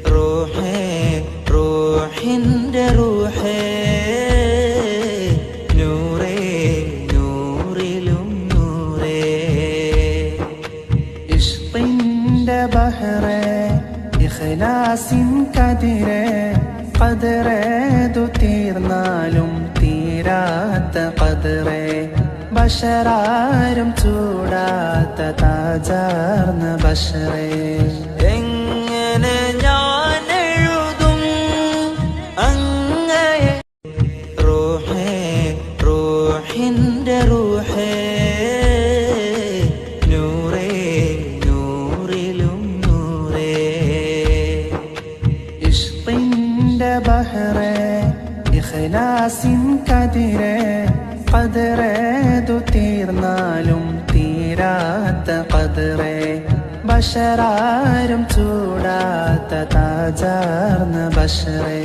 റൂഹേ റൂഹിന്റെ റൂഹേ നൂറേ നൂറിലും നൂറേ ഇഷ്ഖിന്റെ ബഹറേ ഇഖ്ലാസിൻ കതിരേ ഖദറേതു തീർന്നാലും തീരാത്ത ഖദറേ ബശറാരും ചൂടാത്ത താജാർന്ന ബശറേ എങ്ങനെ ഞാൻ എഴുതും അങ്ങയെ റൂഹേ റൂഹിന്റെ റൂഹേ നൂറേ നൂറിലും നൂറേ ഇഷ്ഖിന്റെ ബഹറേ ഇഖ്ലാസിൻ കതിരേ ഖദറേതു തീർന്നാലും തീരാത്ത ഖദറേ ബശറാരും ചൂടാത്ത താജാർന്ന ബശറേ